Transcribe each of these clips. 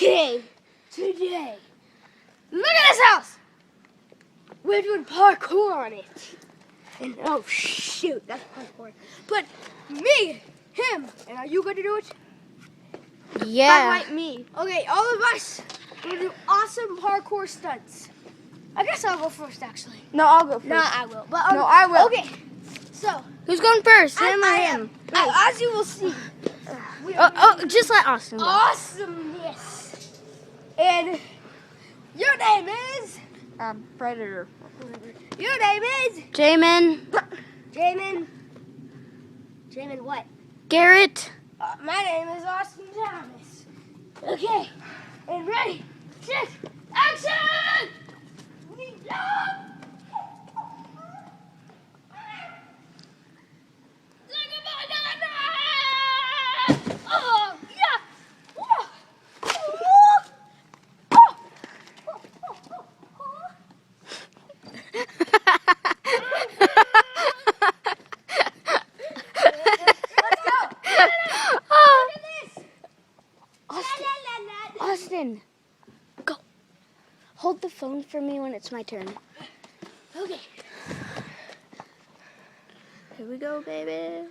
Okay, today, look at this house. We're doing parkour on it. And oh shoot, that's parkour. But me, him, and are you going to do it? Yeah. Like me. Okay, all of us, we're going to do awesome parkour stunts. I guess I'll go first, actually. No, I'll go first. No, I will. But No, I will. Okay, so Who's going first? Him or him? as you will see, we are Oh, just let Austin go. awesomeness. And your name is? Predator. Your name is? Jamin. Jamin. Jamin what? Garrett. My name is Austin Thomas. Okay, and ready, set, action! We jump! Oh, yeah! Austin, go. Hold the phone for me when it's my turn. Okay. Here we go, baby.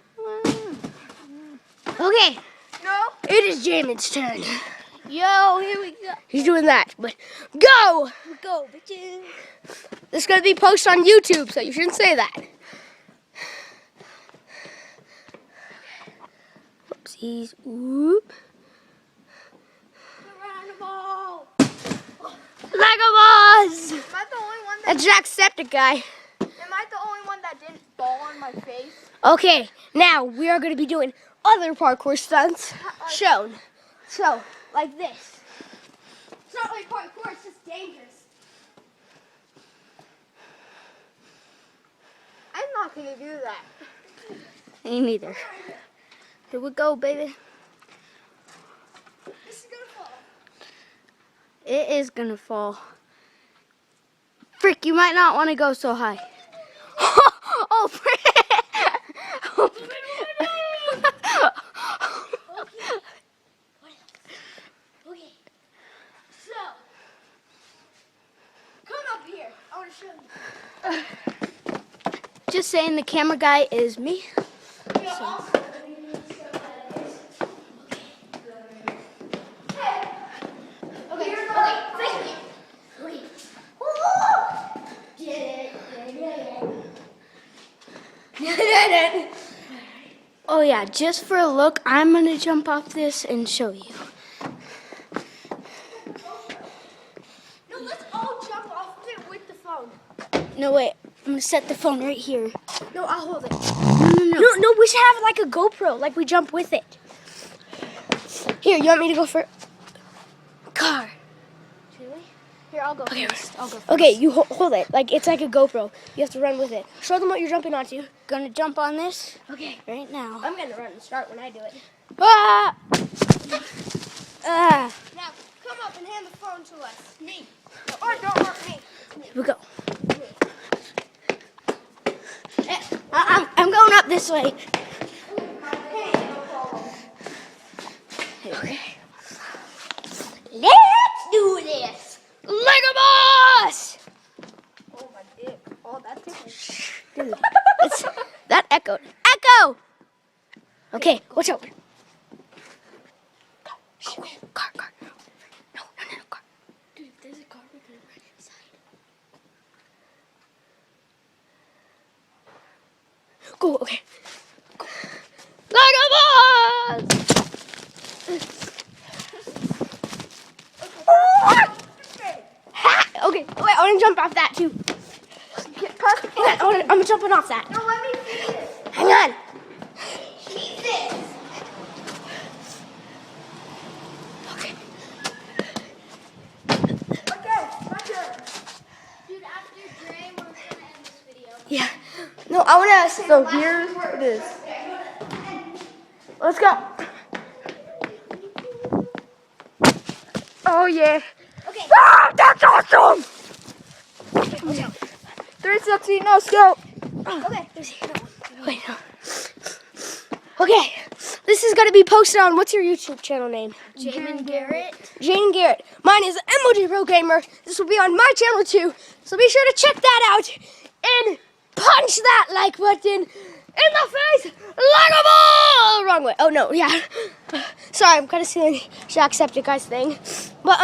Okay, No. it is Jamin's turn. Yo, here we go. He's doing that, but go! Go, bitches. This is going to be posted on YouTube, so you shouldn't say that. Whoopsies. Whoop. Lego balls! Am I the only one That's Jacksepticeye guy. Am I the only one that didn't fall on my face? Okay, now we are going to be doing other parkour stunts shown. So, like this. It's not like parkour, it's just dangerous. I'm not gonna do that. Me neither. Here we go, baby. This is going to fall. It is gonna fall. Frick, you might not want to go so high. Oh, frick! Okay. So, come up here. I want to show you. Just saying, the camera guy is me. Oh yeah, just for a look, I'm gonna jump off this and show you. No, let's all jump off it with the phone. No, wait, I'm gonna set the phone right here. No, I'll hold it. No. No, we should have like a GoPro, like we jump with it. Here, you want me to go for car? Really? Here, I'll go first. I'll go first. Okay, you hold it. Like it's like a GoPro. You have to run with it. Show them what you're jumping onto. Gonna jump on this Okay. right now. I'm gonna run and start when I do it. Ah! Ah! Now, come up and hand the phone to us. Me. Or don't hurt me. Here we go. I'm going up this way. Okay. Let's do this. Lego boss! Oh my dick. Oh, that tickles. Dude, that echoed. Echo! Okay, watch out. Car. No, car. Dude, there's a car with a red inside. Go, okay. Go. Lego boss! Okay, wait, I want to jump off that too. Hang on, I'm jumping off that. No, let me see this. Hang on. Jesus. Okay. Okay, my turn. Dude, after Dre, we're gonna end this video. Yeah. No, I want to. So here it is. Let's go. Oh yeah. Okay. Ah, that's awesome. Okay, watch out. 360 no scope. Okay. Wait, no. Okay. This is gonna be posted on, what's your YouTube channel name? Jamin Garrett. Jane Garrett. Mine is MOG Pro Gamer. This will be on my channel too. So be sure to check that out and punch that like button in the face like a ball. Wrong way. Oh no, yeah. Sorry, I'm kind of seeing Jacksepticeye's thing. But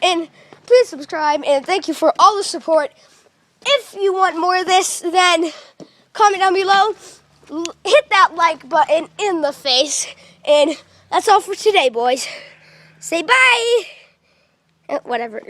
and please subscribe and thank you for all the support. If you want more of this, then comment down below. Hit that like button in the face. And that's all for today, boys. Say bye. Whatever.